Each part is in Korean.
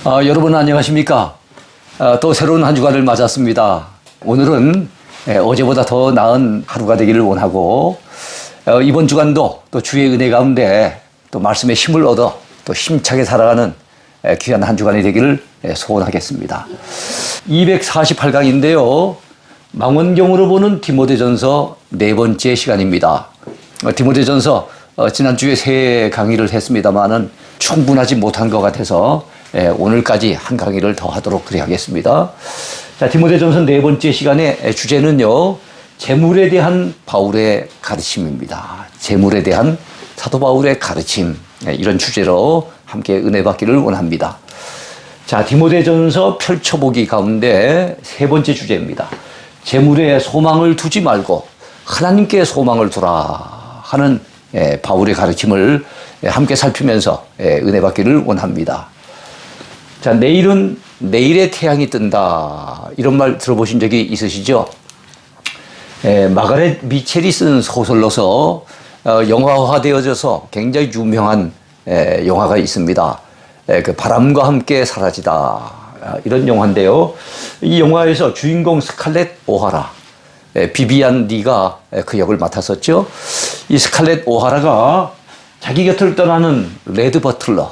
여러분 안녕하십니까? 또 새로운 한 주간을 맞았습니다. 오늘은 어제보다 더 나은 하루가 되기를 원하고 이번 주간도 또 주의 은혜 가운데 또 말씀의 힘을 얻어 또 힘차게 살아가는 귀한 한 주간이 되기를 소원하겠습니다. 248강인데요. 망원경으로 보는 디모데전서 네 번째 시간입니다. 디모데전서 지난주에 세 강의를 했습니다마는 충분하지 못한 것 같아서 오늘까지 한 강의를 더 하도록 그래야겠습니다. 자, 디모데전서 네 번째 시간의 주제는요, 재물에 대한 바울의 가르침입니다. 재물에 대한 사도 바울의 가르침, 이런 주제로 함께 은혜 받기를 원합니다. 자, 디모데전서 펼쳐보기 가운데 세 번째 주제입니다. 재물에 소망을 두지 말고 하나님께 소망을 두라 하는 바울의 가르침을 함께 살피면서 은혜 받기를 원합니다. 자, 내일은 내일의 태양이 뜬다, 이런 말 들어보신 적이 있으시죠? 마가렛 미첼이 쓴 소설로서 영화화되어져서 굉장히 유명한 영화가 있습니다. 그 바람과 함께 사라지다, 이런 영화인데요. 이 영화에서 주인공 스칼렛 오하라, 비비안 리가 그 역을 맡았었죠. 이 스칼렛 오하라가 자기 곁을 떠나는 레드 버틀러,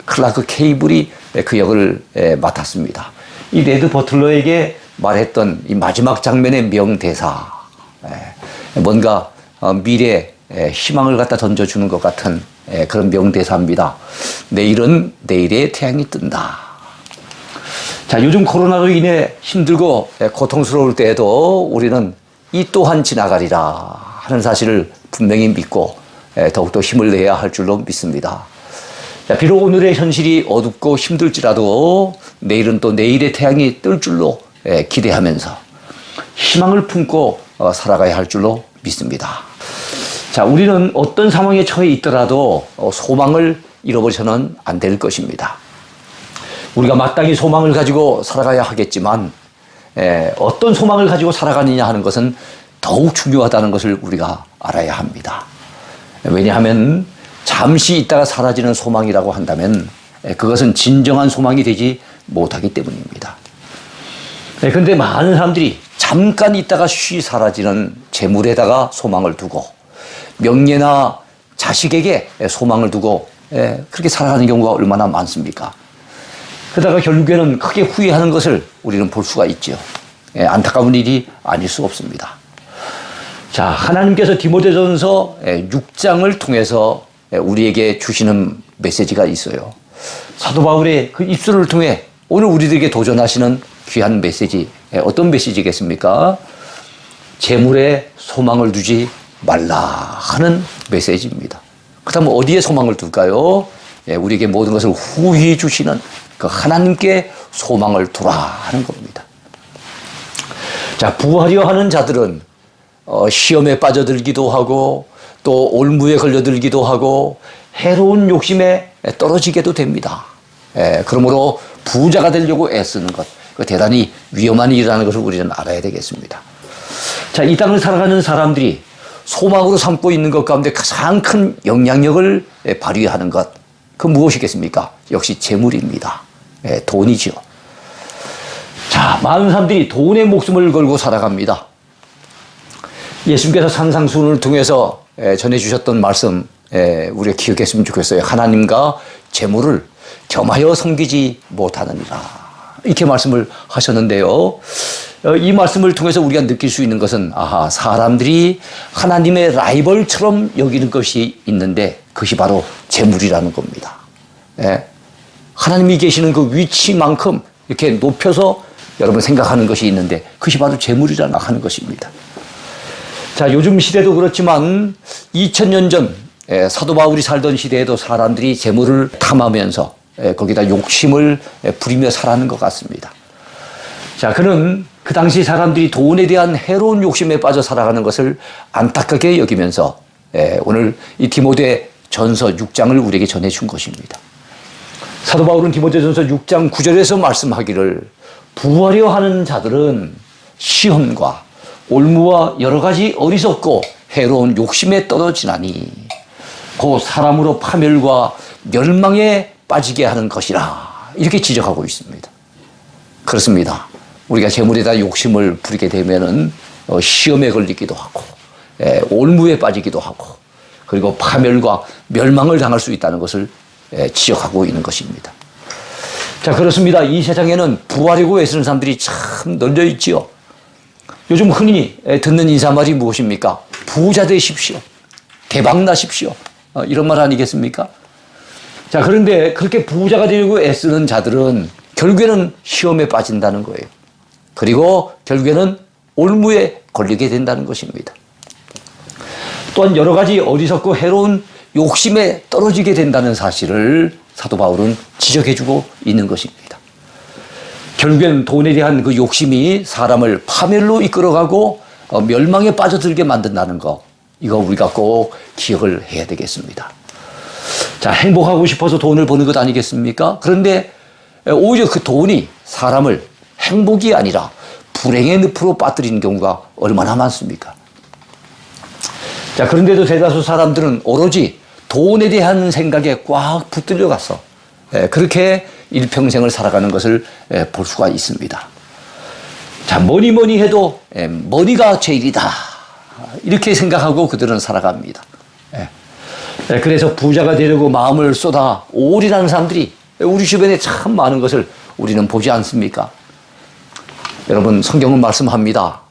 클라크 케이블이 그 역을 맡았습니다. 이 레드 버틀러에게 말했던 이 마지막 장면의 명대사, 뭔가 미래에 희망을 갖다 던져주는 것 같은 그런 명대사입니다. 내일은 내일의 태양이 뜬다. 자, 요즘 코로나로 인해 힘들고 고통스러울 때에도 우리는 이 또한 지나가리라 하는 사실을 분명히 믿고 더욱더 힘을 내야 할 줄로 믿습니다. 자, 비록 오늘의 현실이 어둡고 힘들지라도 내일은 또 내일의 태양이 뜰 줄로 기대하면서 희망을 품고 살아가야 할 줄로 믿습니다. 자, 우리는 어떤 상황에 처해 있더라도 소망을 잃어버려서는 안 될 것입니다. 우리가 마땅히 소망을 가지고 살아가야 하겠지만 어떤 소망을 가지고 살아가느냐 하는 것은 더욱 중요하다는 것을 우리가 알아야 합니다. 왜냐하면 잠시 있다가 사라지는 소망이라고 한다면 그것은 진정한 소망이 되지 못하기 때문입니다. 그런데 많은 사람들이 잠깐 있다가 쉬 사라지는 재물에다가 소망을 두고 명예나 자식에게 소망을 두고 그렇게 살아가는 경우가 얼마나 많습니까? 그러다가 결국에는 크게 후회하는 것을 우리는 볼 수가 있죠. 안타까운 일이 아닐 수 없습니다. 자, 하나님께서 디모데전서 6장을 통해서 우리에게 주시는 메시지가 있어요. 사도 바울의 그 입술을 통해 오늘 우리들에게 도전하시는 귀한 메시지, 어떤 메시지겠습니까? 재물에 소망을 두지 말라 하는 메시지입니다. 그렇다면 어디에 소망을 둘까요? 우리에게 모든 것을 후히 주시는 그 하나님께 소망을 두라 하는 겁니다. 자, 부하려 하는 자들은 시험에 빠져들기도 하고 또 올무에 걸려들기도 하고 해로운 욕심에 떨어지게도 됩니다. 그러므로 부자가 되려고 애쓰는 것, 대단히 위험한 일이라는 것을 우리는 알아야 되겠습니다. 자, 이 땅을 살아가는 사람들이 소망으로 삼고 있는 것 가운데 가장 큰 영향력을 발휘하는 것, 그 무엇이겠습니까? 역시 재물입니다. 돈이죠. 자, 많은 사람들이 돈에 목숨을 걸고 살아갑니다. 예수님께서 산상수훈을 통해서 전해주셨던 말씀 우리가 기억했으면 좋겠어요. 하나님과 재물을 겸하여 섬기지 못하느니라, 이렇게 말씀을 하셨는데요. 이 말씀을 통해서 우리가 느낄 수 있는 것은 사람들이 하나님의 라이벌처럼 여기는 것이 있는데 그것이 바로 재물이라는 겁니다. 하나님이 계시는 그 위치만큼 이렇게 높여서 여러분 생각하는 것이 있는데 그것이 바로 재물이라고 하는 것입니다. 자, 요즘 시대도 그렇지만 2000년 전 사도 바울이 살던 시대에도 사람들이 재물을 탐하면서 거기다 욕심을 부리며 살아가는 것 같습니다. 자, 그는 그 당시 사람들이 돈에 대한 해로운 욕심에 빠져 살아가는 것을 안타깝게 여기면서 오늘 이 디모데 전서 6장을 우리에게 전해준 것입니다. 사도 바울은 디모데전서 6장 9절에서 말씀하기를 부하려 하는 자들은 시험과 올무와 여러 가지 어리석고 해로운 욕심에 떨어지나니 곧 사람으로 파멸과 멸망에 빠지게 하는 것이라, 이렇게 지적하고 있습니다. 그렇습니다. 우리가 재물에다 욕심을 부리게 되면은 시험에 걸리기도 하고 올무에 빠지기도 하고 그리고 파멸과 멸망을 당할 수 있다는 것을 지적하고 있는 것입니다. 자, 그렇습니다. 이 세상에는 부하려고 애쓰는 사람들이 참 널려 있지요. 요즘 흔히 듣는 인사말이 무엇입니까? 부자 되십시오. 대박 나십시오. 이런 말 아니겠습니까? 자, 그런데 그렇게 부자가 되려고 애쓰는 자들은 결국에는 시험에 빠진다는 거예요. 그리고 결국에는 올무에 걸리게 된다는 것입니다. 또한 여러 가지 어리석고 해로운 욕심에 떨어지게 된다는 사실을 사도 바울은 지적해주고 있는 것입니다. 결국엔 돈에 대한 그 욕심이 사람을 파멸로 이끌어가고 멸망에 빠져들게 만든다는 것, 이거 우리가 꼭 기억을 해야 되겠습니다. 자, 행복하고 싶어서 돈을 버는 것 아니겠습니까? 그런데 오히려 그 돈이 사람을 행복이 아니라 불행의 늪으로 빠뜨리는 경우가 얼마나 많습니까? 자, 그런데도 대다수 사람들은 오로지 돈에 대한 생각에 꽉 붙들려 가서 그렇게 일평생을 살아가는 것을 볼 수가 있습니다. 자, 뭐니 해도 머니가 제일이다. 이렇게 생각하고 그들은 살아갑니다. 그래서 부자가 되려고 마음을 쏟아 올인하는 사람들이 우리 주변에 참 많은 것을 우리는 보지 않습니까? 여러분, 성경은 말씀합니다.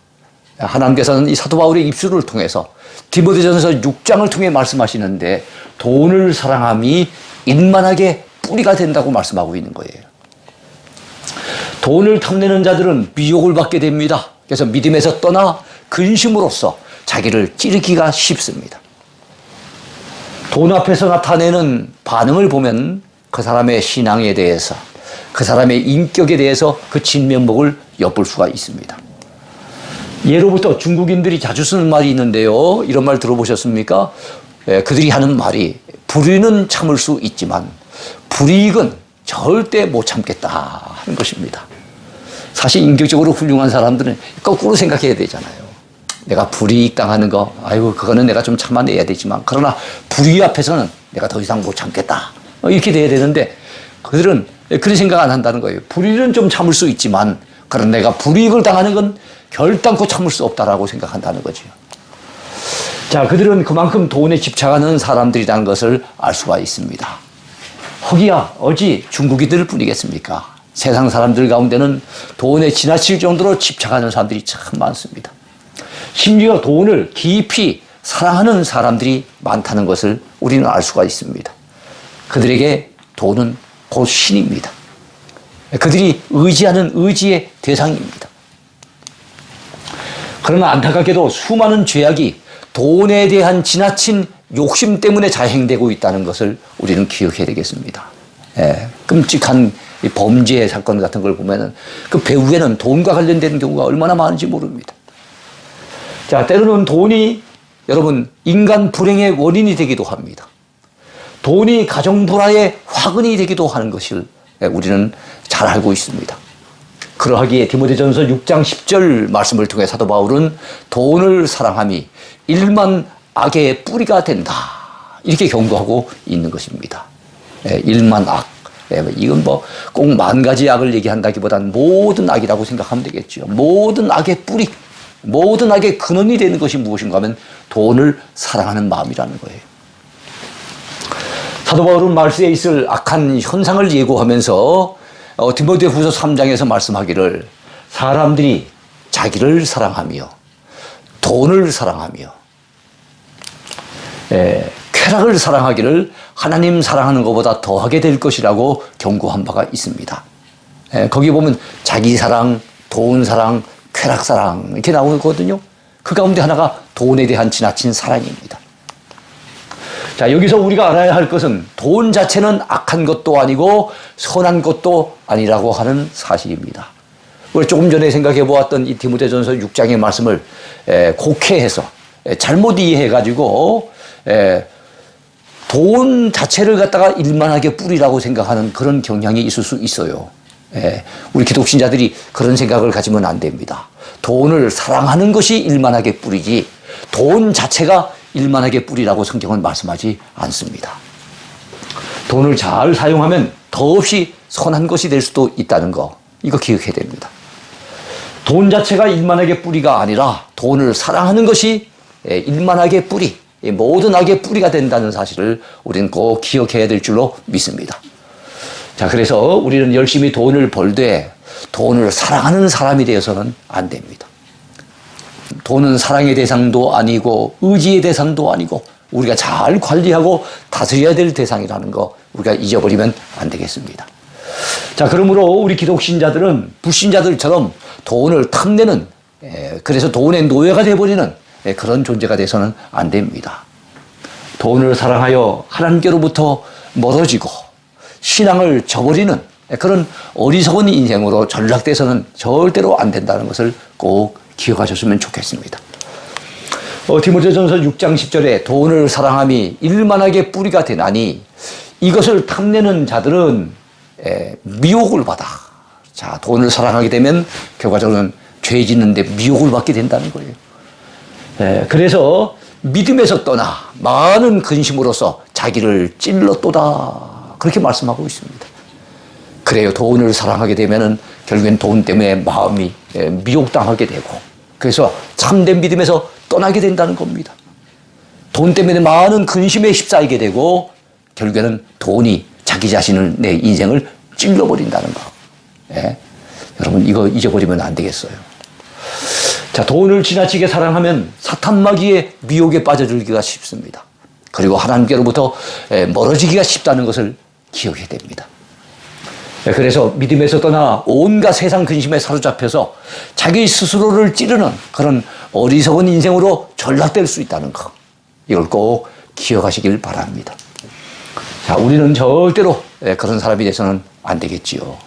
하나님께서는 이 사도 바울의 입술을 통해서 디모데전서 6장을 통해 말씀하시는데 돈을 사랑함이 인만하게 뿌리가 된다고 말씀하고 있는 거예요. 돈을 탐내는 자들은 미혹을 받게 됩니다. 그래서 믿음에서 떠나 근심으로써 자기를 찌르기가 쉽습니다. 돈 앞에서 나타내는 반응을 보면 그 사람의 신앙에 대해서, 그 사람의 인격에 대해서 그 진면목을 엿볼 수가 있습니다. 예로부터 중국인들이 자주 쓰는 말이 있는데요. 이런 말 들어보셨습니까? 그들이 하는 말이 불의는 참을 수 있지만 불이익은 절대 못 참겠다 하는 것입니다. 사실 인격적으로 훌륭한 사람들은 거꾸로 생각해야 되잖아요. 내가 불이익 당하는 거, 아이고 그거는 내가 좀 참아내야 되지만 그러나 불의 앞에서는 내가 더 이상 못 참겠다. 이렇게 돼야 되는데 그들은 그런 생각 안 한다는 거예요. 불의는 좀 참을 수 있지만 그러나 내가 불이익을 당하는 건 결단코 참을 수 없다라고 생각한다는 거죠. 자, 그들은 그만큼 돈에 집착하는 사람들이라는 것을 알 수가 있습니다. 허기야 어찌 중국인들 뿐이겠습니까? 세상 사람들 가운데는 돈에 지나칠 정도로 집착하는 사람들이 참 많습니다. 심지어 돈을 깊이 사랑하는 사람들이 많다는 것을 우리는 알 수가 있습니다. 그들에게 돈은 곧 신입니다. 그들이 의지하는 의지의 대상입니다. 그러나 안타깝게도 수많은 죄악이 돈에 대한 지나친 욕심 때문에 자행되고 있다는 것을 우리는 기억해야 되겠습니다. 끔찍한 범죄 사건 같은 걸 보면은 그 배후에는 돈과 관련된 경우가 얼마나 많은지 모릅니다. 자, 때로는 돈이 여러분 인간 불행의 원인이 되기도 합니다. 돈이 가정 불화의 화근이 되기도 하는 것을 우리는 잘 알고 있습니다. 그러하기에 디모데전서 6장 10절 말씀을 통해 사도 바울은 돈을 사랑함이 일만 악의 뿌리가 된다. 이렇게 경고하고 있는 것입니다. 일만 악. 이건 뭐 꼭 만 가지 악을 얘기한다기보다는 모든 악이라고 생각하면 되겠죠. 모든 악의 뿌리, 모든 악의 근원이 되는 것이 무엇인가 하면 돈을 사랑하는 마음이라는 거예요. 사도 바울은 말세에 있을 악한 현상을 예고하면서 디모데후서 3장에서 말씀하기를 사람들이 자기를 사랑하며 돈을 사랑하며 쾌락을 사랑하기를 하나님 사랑하는 것보다 더하게 될 것이라고 경고한 바가 있습니다. 거기 보면 자기 사랑, 돈 사랑, 쾌락 사랑 이렇게 나오거든요. 그 가운데 하나가 돈에 대한 지나친 사랑입니다. 자, 여기서 우리가 알아야 할 것은 돈 자체는 악한 것도 아니고 선한 것도 아니라고 하는 사실입니다. 우리 조금 전에 생각해 보았던 이 디모데전서 6장의 말씀을 곡해해서 잘못 이해해가지고 돈 자체를 갖다가 일만하게 뿌리라고 생각하는 그런 경향이 있을 수 있어요. 우리 기독신자들이 그런 생각을 가지면 안 됩니다. 돈을 사랑하는 것이 일만하게 뿌리지 돈 자체가 일만하게 뿌리라고 성경은 말씀하지 않습니다. 돈을 잘 사용하면 더없이 선한 것이 될 수도 있다는 거, 이거 기억해야 됩니다. 돈 자체가 일만하게 뿌리가 아니라 돈을 사랑하는 것이 일만하게 뿌리, 모든 악의 뿌리가 된다는 사실을 우리는 꼭 기억해야 될 줄로 믿습니다. 자, 그래서 우리는 열심히 돈을 벌되 돈을 사랑하는 사람이 되어서는 안 됩니다. 돈은 사랑의 대상도 아니고 의지의 대상도 아니고 우리가 잘 관리하고 다스려야 될 대상이라는 거 우리가 잊어버리면 안 되겠습니다. 자, 그러므로 우리 기독신자들은 불신자들처럼 돈을 탐내는, 그래서 돈의 노예가 되어버리는 그런 존재가 돼서는 안 됩니다. 돈을 사랑하여 하나님께로부터 멀어지고 신앙을 저버리는 그런 어리석은 인생으로 전락돼서는 절대로 안 된다는 것을 꼭 기억하셨으면 좋겠습니다. 디모데전서 6장 10절에 돈을 사랑함이 일만하게 뿌리가 되나니 이것을 탐내는 자들은 미혹을 받아. 자, 돈을 사랑하게 되면 결과적으로는 죄 짓는데 미혹을 받게 된다는 거예요. 그래서 믿음에서 떠나 많은 근심으로써 자기를 찔렀도다. 그렇게 말씀하고 있습니다. 그래요. 돈을 사랑하게 되면은 결국엔 돈 때문에 마음이 미혹당하게 되고 그래서 참된 믿음에서 떠나게 된다는 겁니다. 돈 때문에 많은 근심에 휩싸이게 되고 결국에는 돈이 자기 자신을, 내 인생을 찔러버린다는 거. 여러분 이거 잊어버리면 안 되겠어요. 자, 돈을 지나치게 사랑하면 사탄마귀의 미혹에 빠져들기가 쉽습니다. 그리고 하나님께로부터 멀어지기가 쉽다는 것을 기억해야 됩니다. 그래서 믿음에서 떠나 온갖 세상 근심에 사로잡혀서 자기 스스로를 찌르는 그런 어리석은 인생으로 전락될 수 있다는 것. 이걸 꼭 기억하시길 바랍니다. 자, 우리는 절대로 그런 사람이 돼서는 안 되겠지요.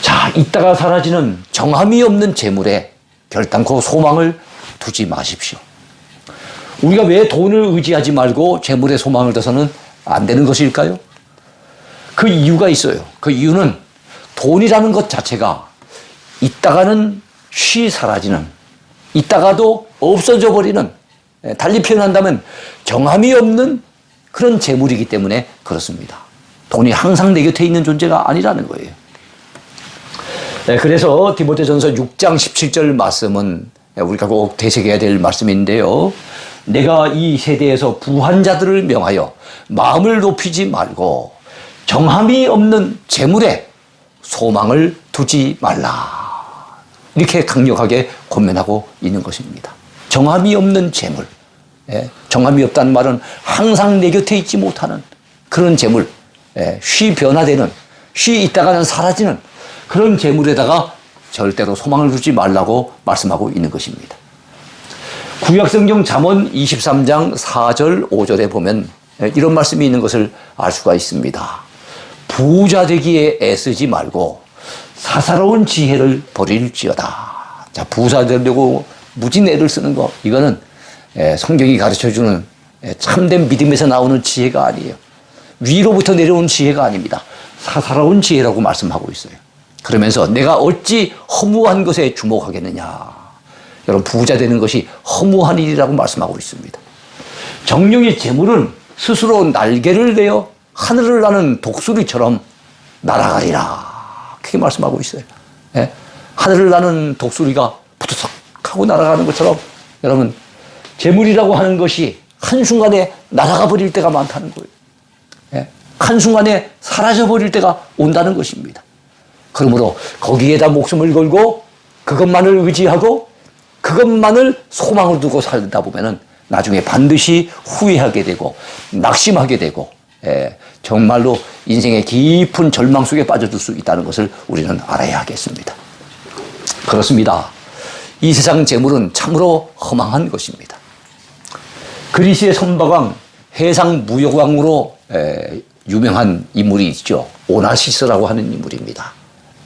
자, 있다가 사라지는 정함이 없는 재물에 결단코 소망을 두지 마십시오. 우리가 왜 돈을 의지하지 말고 재물에 소망을 둬서는 안 되는 것일까요? 그 이유가 있어요. 그 이유는 돈이라는 것 자체가 있다가는 쉬 사라지는, 있다가도 없어져 버리는, 달리 표현한다면 정함이 없는 그런 재물이기 때문에 그렇습니다. 돈이 항상 내 곁에 있는 존재가 아니라는 거예요. 그래서 디모데전서 6장 17절 말씀은 우리가 꼭 되새겨야 될 말씀인데요. 내가 이 세대에서 부한 자들을 명하여 마음을 높이지 말고 정함이 없는 재물에 소망을 두지 말라. 이렇게 강력하게 권면하고 있는 것입니다. 정함이 없는 재물. 정함이 없다는 말은 항상 내 곁에 있지 못하는 그런 재물, 쉬 변화되는, 쉬 있다가는 사라지는 그런 재물에다가 절대로 소망을 두지 말라고 말씀하고 있는 것입니다. 구약성경 잠언 23장 4절 5절에 보면 이런 말씀이 있는 것을 알 수가 있습니다. 부자 되기에 애쓰지 말고 사사로운 지혜를 버릴지어다. 자, 부자 되려고 무진 애를 쓰는 거, 이거는 성경이 가르쳐주는 참된 믿음에서 나오는 지혜가 아니에요. 위로부터 내려오는 지혜가 아닙니다. 사사로운 지혜라고 말씀하고 있어요. 그러면서 내가 어찌 허무한 것에 주목하겠느냐. 여러분, 부자 되는 것이 허무한 일이라고 말씀하고 있습니다. 정령의 재물은 스스로 날개를 내어 하늘을 나는 독수리처럼 날아가리라. 그렇게 말씀하고 있어요. 하늘을 나는 독수리가 푸드덕 하고 날아가는 것처럼 여러분, 재물이라고 하는 것이 한순간에 날아가 버릴 때가 많다는 거예요. 한순간에 사라져 버릴 때가 온다는 것입니다. 그러므로 거기에다 목숨을 걸고 그것만을 의지하고 그것만을 소망을 두고 살다 보면은 나중에 반드시 후회하게 되고 낙심하게 되고 정말로 인생의 깊은 절망 속에 빠져들 수 있다는 것을 우리는 알아야 하겠습니다. 그렇습니다. 이 세상 재물은 참으로 허망한 것입니다. 그리스의 선박왕, 해상 무역왕으로 유명한 인물이 있죠. 오나시스라고 하는 인물입니다.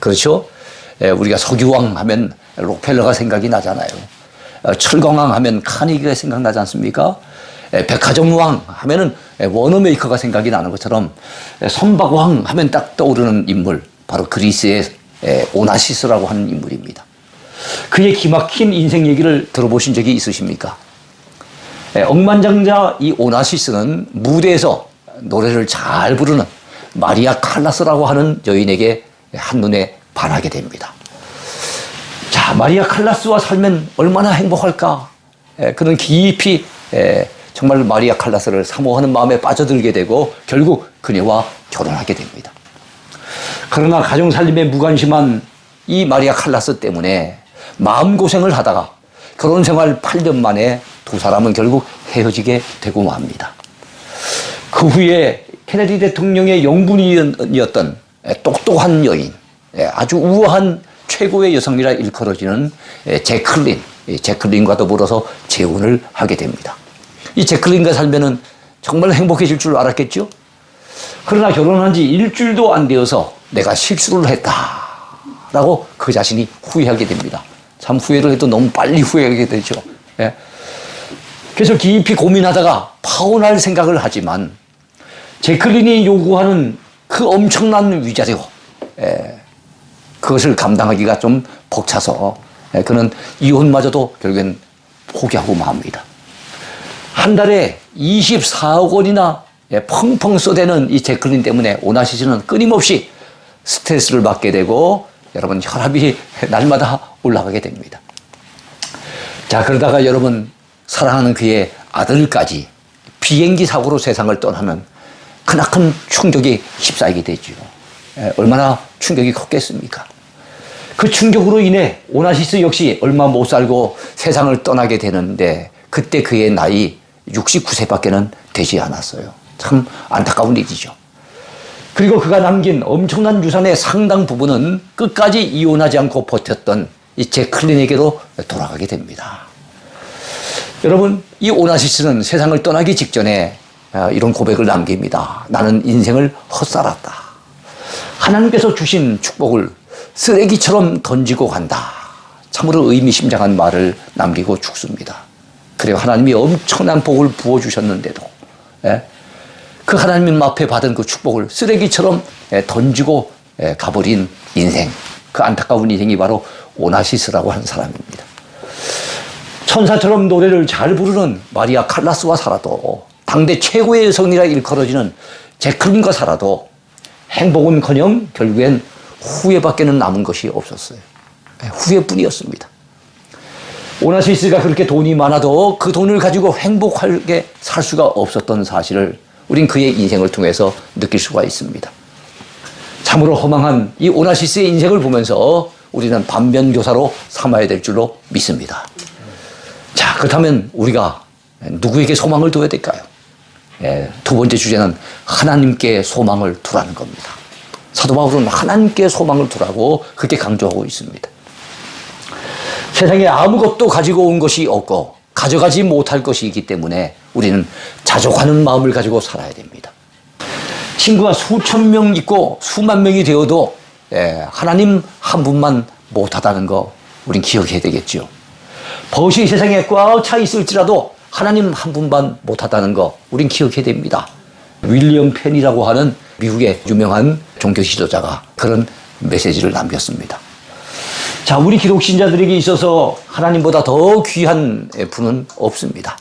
그렇죠? 우리가 석유왕 하면 록펠러가 생각이 나잖아요. 철강왕 하면 카니기가 생각나지 않습니까? 백화점왕 하면은 워너메이커가 생각이 나는 것처럼 선박왕 하면 딱 떠오르는 인물, 바로 그리스의 오나시스라고 하는 인물입니다. 그의 기막힌 인생 얘기를 들어보신 적이 있으십니까? 억만장자 이 오나시스는 무대에서 노래를 잘 부르는 마리아 칼라스라고 하는 여인에게 한눈에 반하게 됩니다. 자, 마리아 칼라스와 살면 얼마나 행복할까? 그는 깊이 정말 마리아 칼라스를 사모하는 마음에 빠져들게 되고 결국 그녀와 결혼하게 됩니다. 그러나 가정살림에 무관심한 이 마리아 칼라스 때문에 마음고생을 하다가 결혼생활 8년 만에 두 사람은 결국 헤어지게 되고 맙니다. 그 후에 케네디 대통령의 영분이었던 똑똑한 여인, 아주 우아한 최고의 여성이라 일컬어지는 제클린과 더불어서 재혼을 하게 됩니다. 이 제클린과 살면은 정말 행복해질 줄 알았겠죠? 그러나 결혼한 지 일주일도 안 되어서 내가 실수를 했다라고 그 자신이 후회하게 됩니다. 참 후회를 해도 너무 빨리 후회하게 되죠. 그래서 깊이 고민하다가 파혼할 생각을 하지만 제클린이 요구하는 그 엄청난 위자료, 그것을 감당하기가 좀 벅차서 그는 이혼마저도 결국엔 포기하고 맙니다. 한 달에 24억 원이나 펑펑 쏘대는 이 제클린 때문에 오나시스는 끊임없이 스트레스를 받게 되고 여러분 혈압이 날마다 올라가게 됩니다. 자, 그러다가 여러분 사랑하는 그의 아들까지 비행기 사고로 세상을 떠나면 크나큰 충격이 휩싸이게 되죠. 얼마나 충격이 컸겠습니까? 그 충격으로 인해 오나시스 역시 얼마 못 살고 세상을 떠나게 되는데 그때 그의 나이 69세밖에는 되지 않았어요. 참 안타까운 일이죠. 그리고 그가 남긴 엄청난 유산의 상당 부분은 끝까지 이혼하지 않고 버텼던 이 제클린에게로 돌아가게 됩니다. 여러분, 이 오나시스는 세상을 떠나기 직전에 이런 고백을 남깁니다. 나는 인생을 헛살았다. 하나님께서 주신 축복을 쓰레기처럼 던지고 간다. 참으로 의미심장한 말을 남기고 죽습니다. 그리고 하나님이 엄청난 복을 부어주셨는데도 그 하나님 앞에 받은 그 축복을 쓰레기처럼 던지고 가버린 인생, 그 안타까운 인생이 바로 오나시스라고 하는 사람입니다. 천사처럼 노래를 잘 부르는 마리아 칼라스와 살아도 당대 최고의 여성이라 일컬어지는 제클린과 살아도 행복은커녕 결국엔 후회밖에는 남은 것이 없었어요. 후회뿐이었습니다. 오나시스가 그렇게 돈이 많아도 그 돈을 가지고 행복하게 살 수가 없었던 사실을 우린 그의 인생을 통해서 느낄 수가 있습니다. 참으로 허망한 이 오나시스의 인생을 보면서 우리는 반면교사로 삼아야 될 줄로 믿습니다. 자, 그렇다면 우리가 누구에게 소망을 둬야 될까요? 두 번째 주제는 하나님께 소망을 두라는 겁니다. 사도 바울은 하나님께 소망을 두라고 그렇게 강조하고 있습니다. 세상에 아무것도 가지고 온 것이 없고 가져가지 못할 것이 있기 때문에 우리는 자족하는 마음을 가지고 살아야 됩니다. 친구가 수천 명 있고 수만 명이 되어도 하나님 한 분만 못하다는 거 우린 기억해야 되겠죠. 벗이 세상에 꽉 차 있을지라도 하나님 한 분만 못하다는 거 우린 기억해야 됩니다. 윌리엄 펜이라고 하는 미국의 유명한 종교 지도자가 그런 메시지를 남겼습니다. 자, 우리 기독 신자들에게 있어서 하나님보다 더 귀한 분은 없습니다.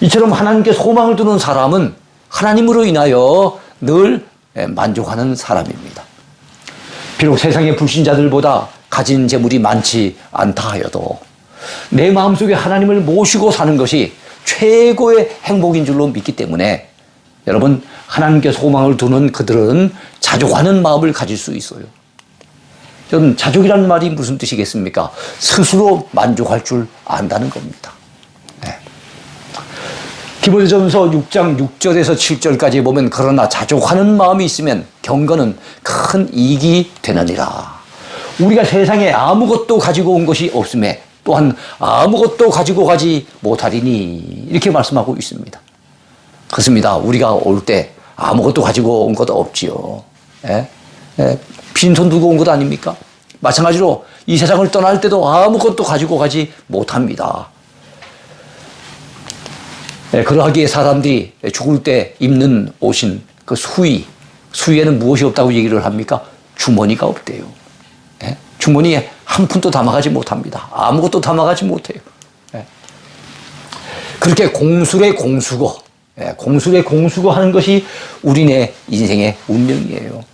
이처럼 하나님께 소망을 두는 사람은 하나님으로 인하여 늘 만족하는 사람입니다. 비록 세상의 불신자들보다 가진 재물이 많지 않다 하여도 내 마음속에 하나님을 모시고 사는 것이 최고의 행복인 줄로 믿기 때문에 여러분, 하나님께 소망을 두는 그들은 자족하는 마음을 가질 수 있어요. 여러분, 자족이라는 말이 무슨 뜻이겠습니까? 스스로 만족할 줄 안다는 겁니다. 디모데전서 6장 6절에서 7절까지 보면 그러나 자족하는 마음이 있으면 경건은 큰 이익이 되느니라. 우리가 세상에 아무것도 가지고 온 것이 없음에 또한 아무것도 가지고 가지 못하리니 이렇게 말씀하고 있습니다. 그렇습니다. 우리가 올 때 아무것도 가지고 온 것도 없지요. 빈손 들고 온 것 아닙니까? 마찬가지로 이 세상을 떠날 때도 아무것도 가지고 가지 못합니다. 그러하기에 사람들이 죽을 때 입는 옷인 그 수의에는 무엇이 없다고 얘기를 합니까? 주머니가 없대요. 주머니에 한 푼도 담아가지 못합니다. 아무것도 담아가지 못해요. 그렇게 공술의 공수고 공술에 공수고 하는 것이 우리네 인생의 운명이에요.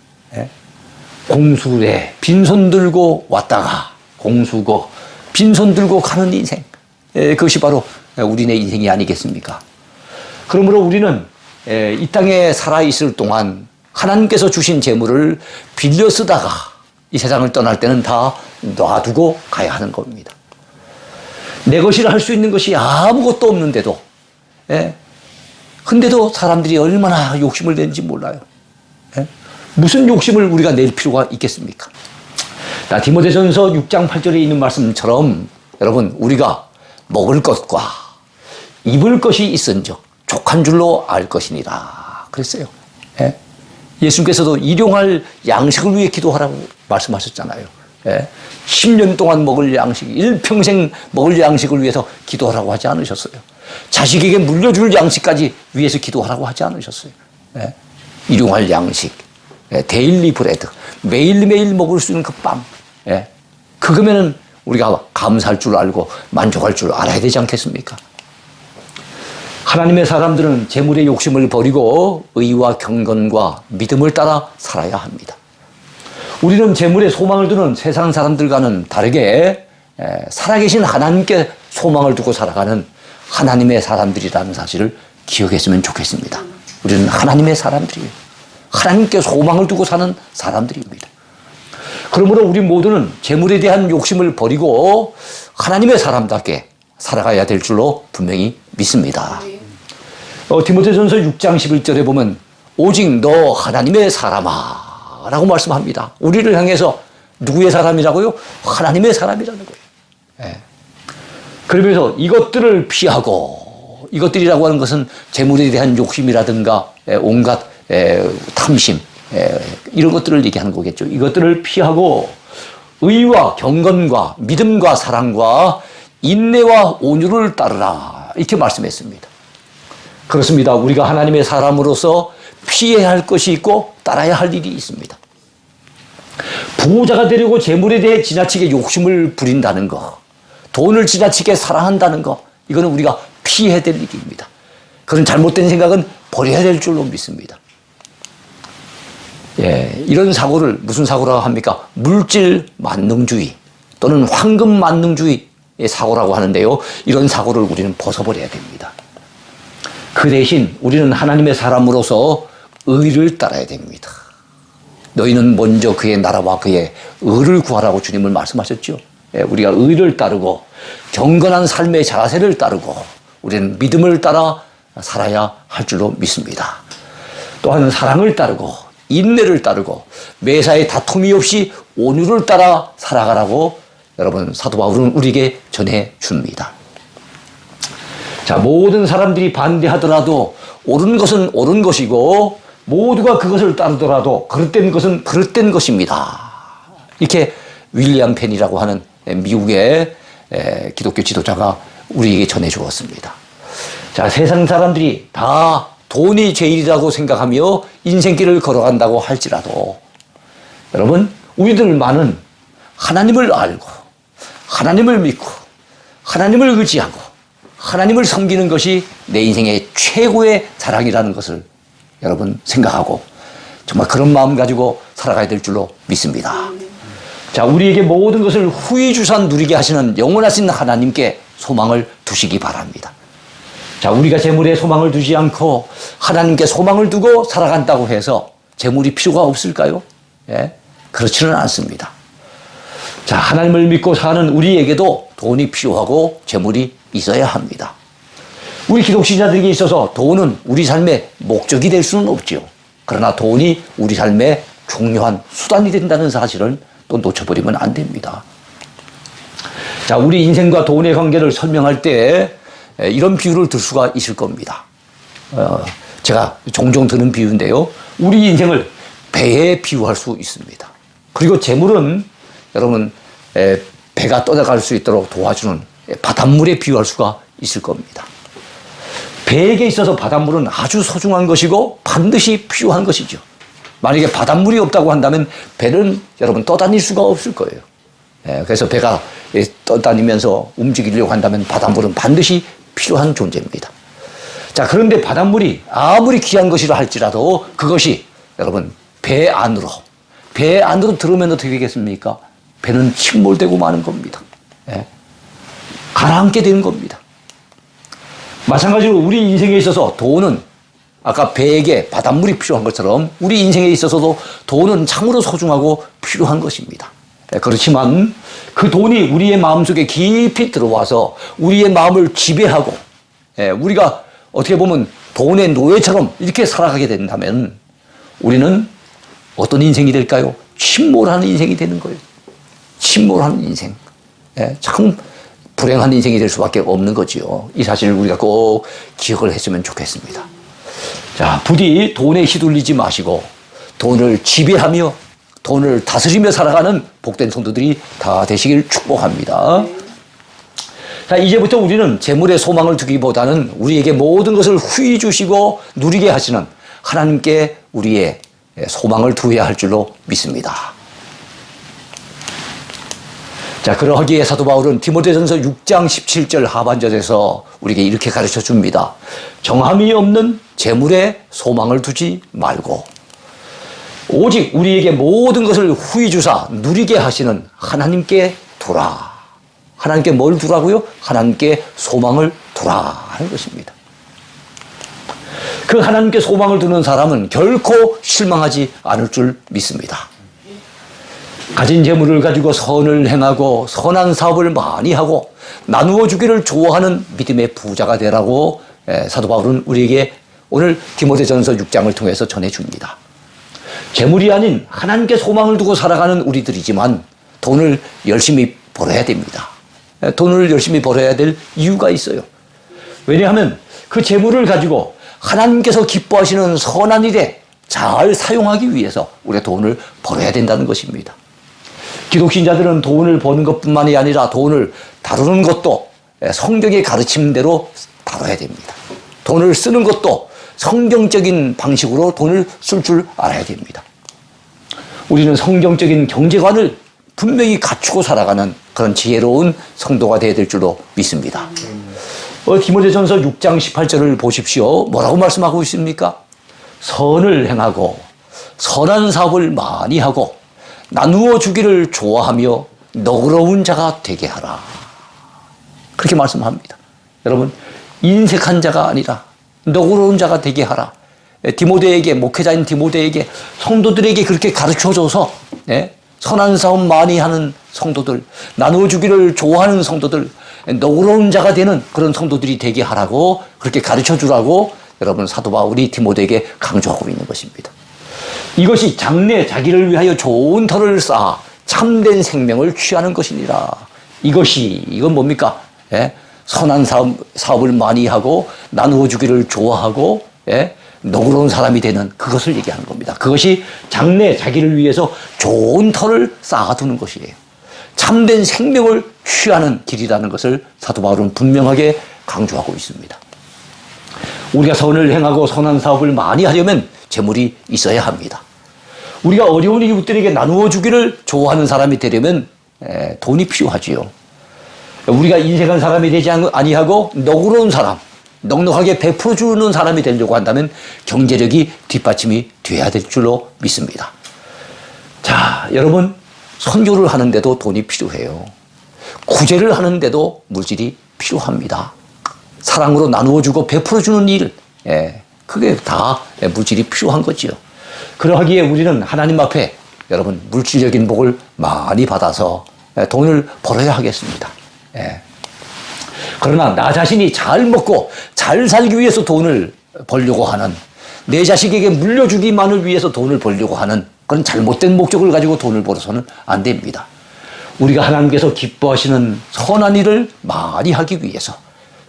공술에 빈손 들고 왔다가 공수고 빈손 들고 가는 인생. 그것이 바로 우리네 인생이 아니겠습니까? 그러므로 우리는 이 땅에 살아있을 동안 하나님께서 주신 재물을 빌려 쓰다가 이 세상을 떠날 때는 다 놔두고 가야 하는 겁니다. 내 것이라 할 수 있는 것이 아무것도 없는데도, 근데도 사람들이 얼마나 욕심을 내는지 몰라요. 무슨 욕심을 우리가 낼 필요가 있겠습니까? 디모데전서 6장 8절에 있는 말씀처럼 여러분, 우리가 먹을 것과 입을 것이 있은즉 족한 줄로 알 것이니라 그랬어요. 예수님께서도 일용할 양식을 위해 기도하라고 말씀하셨잖아요. 10년 동안 먹을 양식, 일평생 먹을 양식을 위해서 기도하라고 하지 않으셨어요. 자식에게 물려줄 양식까지 위해서 기도하라고 하지 않으셨어요. 일용할 양식, 데일리 브레드, 매일매일 먹을 수 있는 그 빵, 그거면은 우리가 감사할 줄 알고 만족할 줄 알아야 되지 않겠습니까? 하나님의 사람들은 재물의 욕심을 버리고 의와 경건과 믿음을 따라 살아야 합니다. 우리는 재물에 소망을 두는 세상 사람들과는 다르게 살아계신 하나님께 소망을 두고 살아가는 하나님의 사람들이라는 사실을 기억했으면 좋겠습니다. 우리는 하나님의 사람들이에요. 하나님께 소망을 두고 사는 사람들입니다. 그러므로 우리 모두는 재물에 대한 욕심을 버리고 하나님의 사람답게 살아가야 될 줄로 분명히 믿습니다. 디모데전서 6장 11절에 보면 오직 너 하나님의 사람아 라고 말씀합니다. 우리를 향해서 누구의 사람이라고요? 하나님의 사람이라는 거예요. 그러면서 이것들을 피하고, 이것들이라고 하는 것은 재물에 대한 욕심이라든가 온갖 탐심, 이런 것들을 얘기하는 거겠죠. 이것들을 피하고 의와 경건과 믿음과 사랑과 인내와 온유를 따르라 이렇게 말씀했습니다. 그렇습니다. 우리가 하나님의 사람으로서 피해야 할 것이 있고 따라야 할 일이 있습니다. 부자가 되려고 재물에 대해 지나치게 욕심을 부린다는 것, 돈을 지나치게 사랑한다는 것, 이거는 우리가 피해야 될 일입니다. 그런 잘못된 생각은 버려야 될 줄로 믿습니다. 이런 사고를 무슨 사고라고 합니까? 물질 만능주의 또는 황금 만능주의의 사고라고 하는데요. 이런 사고를 우리는 벗어버려야 됩니다. 그 대신 우리는 하나님의 사람으로서 의를 따라야 됩니다. 너희는 먼저 그의 나라와 그의 의를 구하라고 주님을 말씀하셨죠. 우리가 의를 따르고 경건한 삶의 자세를 따르고 우리는 믿음을 따라 살아야 할 줄로 믿습니다. 또한 사랑을 따르고 인내를 따르고 매사에 다툼이 없이 온유를 따라 살아가라고 여러분 사도 바울은 우리에게 전해줍니다. 자, 모든 사람들이 반대하더라도 옳은 것은 옳은 것이고 모두가 그것을 따르더라도 그릇된 것은 그릇된 것입니다. 이렇게 윌리엄 펜이라고 하는 미국의 기독교 지도자가 우리에게 전해주었습니다. 자, 세상 사람들이 다 돈이 제일이라고 생각하며 인생길을 걸어간다고 할지라도 여러분, 우리들만은 하나님을 알고 하나님을 믿고 하나님을 의지하고 하나님을 섬기는 것이 내 인생의 최고의 자랑이라는 것을 여러분 생각하고 정말 그런 마음 가지고 살아가야 될 줄로 믿습니다. 자, 우리에게 모든 것을 후이주산 누리게 하시는 영원하신 하나님께 소망을 두시기 바랍니다. 자, 우리가 재물에 소망을 두지 않고 하나님께 소망을 두고 살아간다고 해서 재물이 필요가 없을까요? 그렇지는 않습니다. 자, 하나님을 믿고 사는 우리에게도 돈이 필요하고 재물이 있어야 합니다. 우리 기독신자들에게 있어서 돈은 우리 삶의 목적이 될 수는 없지요. 그러나 돈이 우리 삶의 중요한 수단이 된다는 사실을 또 놓쳐버리면 안 됩니다. 자, 우리 인생과 돈의 관계를 설명할 때 이런 비유를 들 수가 있을 겁니다. 제가 종종 드는 비유인데요. 우리 인생을 배에 비유할 수 있습니다. 그리고 재물은 여러분 배가 떠나갈 수 있도록 도와주는 바닷물에 비유할 수가 있을 겁니다. 배에게 있어서 바닷물은 아주 소중한 것이고 반드시 필요한 것이죠. 만약에 바닷물이 없다고 한다면 배는 여러분 떠다닐 수가 없을 거예요. 그래서 배가 떠다니면서 움직이려고 한다면 바닷물은 반드시 필요한 존재입니다. 자, 그런데 바닷물이 아무리 귀한 것이라 할지라도 그것이 여러분 배 안으로 들어오면 어떻게 되겠습니까? 배는 침몰되고 마는 겁니다. 예. 가라앉게 되는 겁니다. 마찬가지로 우리 인생에 있어서 돈은 아까 배에게 바닷물이 필요한 것처럼 우리 인생에 있어서도 돈은 참으로 소중하고 필요한 것입니다. 그렇지만 그 돈이 우리의 마음속에 깊이 들어와서 우리의 마음을 지배하고 우리가 어떻게 보면 돈의 노예처럼 이렇게 살아가게 된다면 우리는 어떤 인생이 될까요? 침몰하는 인생이 되는 거예요. 침몰하는 인생. 참 불행한 인생이 될 수밖에 없는 거지요. 이 사실을 우리가 꼭 기억을 했으면 좋겠습니다. 자, 부디 돈에 휘둘리지 마시고 돈을 지배하며 돈을 다스리며 살아가는 복된 성도들이 다 되시길 축복합니다. 자, 이제부터 우리는 재물에 소망을 두기보다는 우리에게 모든 것을 후히 주시고 누리게 하시는 하나님께 우리의 소망을 두어야 할 줄로 믿습니다. 자, 그러하기에 사도 바울은 디모데전서 6장 17절 하반절에서 우리에게 이렇게 가르쳐 줍니다. 정함이 없는 재물에 소망을 두지 말고 오직 우리에게 모든 것을 후히 주사 누리게 하시는 하나님께 두라. 하나님께 뭘 두라고요? 하나님께 소망을 두라 하는 것입니다. 그 하나님께 소망을 두는 사람은 결코 실망하지 않을 줄 믿습니다. 가진 재물을 가지고 선을 행하고 선한 사업을 많이 하고 나누어 주기를 좋아하는 믿음의 부자가 되라고 사도 바울은 우리에게 오늘 디모데전서 6장을 통해서 전해줍니다. 재물이 아닌 하나님께 소망을 두고 살아가는 우리들이지만 돈을 열심히 벌어야 됩니다. 돈을 열심히 벌어야 될 이유가 있어요. 왜냐하면 그 재물을 가지고 하나님께서 기뻐하시는 선한 일에 잘 사용하기 위해서 우리가 돈을 벌어야 된다는 것입니다. 기독신자들은 돈을 버는 것뿐만이 아니라 돈을 다루는 것도 성경의 가르침대로 다뤄야 됩니다. 돈을 쓰는 것도 성경적인 방식으로 돈을 쓸 줄 알아야 됩니다. 우리는 성경적인 경제관을 분명히 살아가는 그런 지혜로운 성도가 되어야 될 줄로 믿습니다. 디모데전서 6장 18절을 보십시오. 뭐라고 말씀하고 있습니까? 선을 행하고 선한 사업을 많이 하고 나누어 주기를 좋아하며 너그러운 자가 되게 하라. 그렇게 말씀합니다. 여러분, 인색한 자가 아니라 너그러운 자가 되게 하라. 디모데에게, 목회자인 디모데에게, 성도들에게 그렇게 가르쳐줘서 선한 사업 많이 하는 성도들, 나누어 주기를 좋아하는 성도들, 너그러운 자가 되는 그런 성도들이 되게 하라고 그렇게 가르쳐주라고 여러분 사도 바울이 디모데에게 강조하고 있는 것입니다. 이것이 장래 자기를 위하여 좋은 터를 쌓아 참된 생명을 취하는 것이니라. 이건 뭡니까? 선한 사업을 많이 하고 나누어 주기를 좋아하고 너그러운 사람이 되는 그것을 얘기하는 겁니다. 그것이 장래 자기를 위해서 좋은 터를 쌓아두는 것이에요. 참된 생명을 취하는 길이라는 것을 사도 바울은 분명하게 강조하고 있습니다. 우리가 선을 행하고 선한 사업을 많이 하려면 재물이 있어야 합니다. 우리가 어려운 이웃들에게 나누어 주기를 좋아하는 사람이 되려면 돈이 필요하지요. 우리가 인색한 사람이 되지 아니하고 너그러운 사람, 넉넉하게 베풀어 주는 사람이 되려고 한다면 경제력이 뒷받침이 돼야 될 줄로 믿습니다. 자, 여러분, 선교를 하는데도 돈이 필요해요. 구제를 하는데도 물질이 필요합니다. 사랑으로 나누어 주고 베풀어 주는 일, 그게 다 물질이 필요한 거지요. 그러하기에 우리는 하나님 앞에 여러분 물질적인 복을 많이 받아서 돈을 벌어야 하겠습니다. 그러나 나 자신이 잘 먹고 잘 살기 위해서 돈을 벌려고 하는, 내 자식에게 물려주기만을 위해서 돈을 벌려고 하는 그런 잘못된 목적을 가지고 돈을 벌어서는 안 됩니다. 우리가 하나님께서 기뻐하시는 선한 일을 많이 하기 위해서,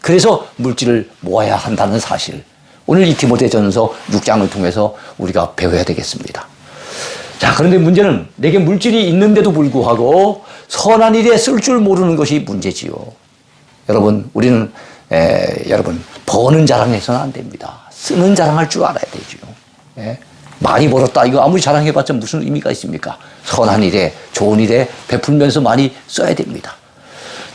그래서 물질을 모아야 한다는 사실, 오늘 이 디모데전서 6장을 통해서 우리가 배워야 되겠습니다. 자, 그런데 문제는 내게 물질이 있는데도 불구하고 선한 일에 쓸 줄 모르는 것이 문제지요. 여러분, 우리는 여러분 버는 자랑해서는 안 됩니다. 쓰는 자랑할 줄 알아야 되죠. 많이 벌었다, 이거 아무리 자랑해봤자 무슨 의미가 있습니까? 선한 일에, 좋은 일에 베풀면서 많이 써야 됩니다.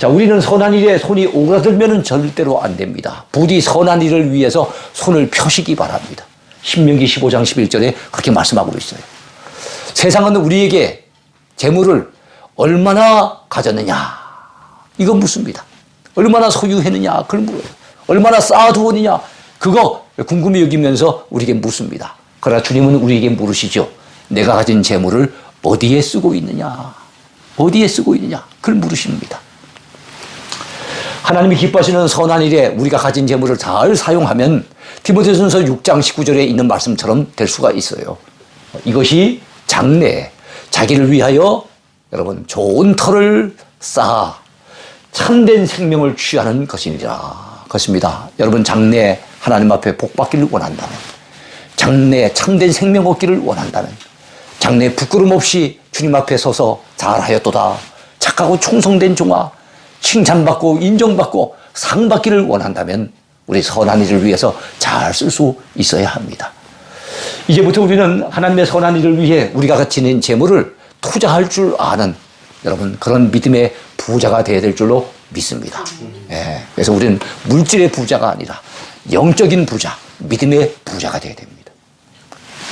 자, 우리는 선한 일에 손이 오그라들면 절대로 안 됩니다. 부디 선한 일을 위해서 손을 펴시기 바랍니다. 신명기 15장 11절에 그렇게 말씀하고 있어요. 세상은 우리에게 재물을 얼마나 가졌느냐 이거 묻습니다. 얼마나 소유했느냐 그걸 물어요. 얼마나 쌓아두었느냐 그거 궁금히 여기면서 우리에게 묻습니다. 그러나 주님은 우리에게 물으시죠. 내가 가진 재물을 어디에 쓰고 있느냐 어디에 쓰고 있느냐 그걸 물으십니다. 하나님이 기뻐하시는 선한 일에 우리가 가진 재물을 잘 사용하면 디모데전서 6장 19절에 있는 말씀처럼 될 수가 있어요. 이것이 장래 자기를 위하여 여러분 좋은 터를 쌓아 참된 생명을 취하는 것입니다. 여러분 장래 하나님 앞에 복 받기를 원한다면, 장래 참된 생명 얻기를 원한다면, 장래 부끄럼 없이 주님 앞에 서서 잘하였도다 착하고 충성된 종아 칭찬받고 인정받고 상 받기를 원한다면 우리 선한 일을 위해서 잘 쓸 수 있어야 합니다. 이제부터 우리는 하나님의 선한 일을 위해 우리가 지닌 재물을 투자할 줄 아는 여러분 그런 믿음의 부자가 되어야 될 줄로 믿습니다. 그래서 우리는 물질의 부자가 아니라 영적인 부자, 믿음의 부자가 되어야 됩니다.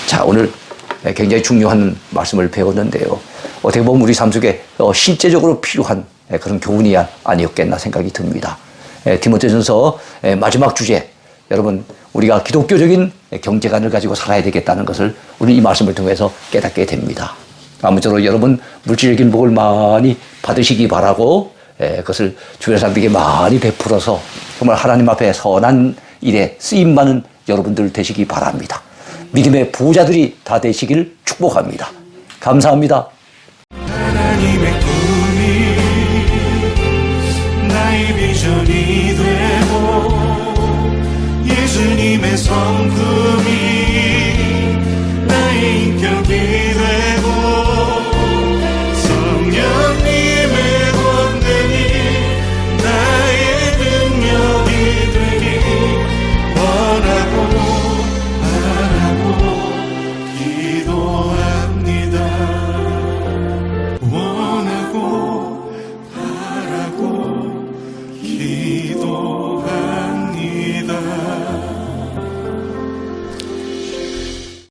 자, 오늘 굉장히 중요한 말씀을 배웠는데요. 어떻게 보면 우리 삶 속에 실제적으로 필요한 그런 교훈이 아니었겠나 생각이 듭니다. 디모데전서 마지막 주제, 여러분 우리가 기독교적인 경제관을 가지고 살아야 되겠다는 것을 우리 이 말씀을 통해서 깨닫게 됩니다. 아무쪼록 여러분 물질적인 복을 많이 받으시기 바라고 그것을 주변 사람들에게 많이 베풀어서 정말 하나님 앞에 선한 일에 쓰임받는 여러분들 되시기 바랍니다. 믿음의 부자들이 다 되시길 축복합니다. 감사합니다.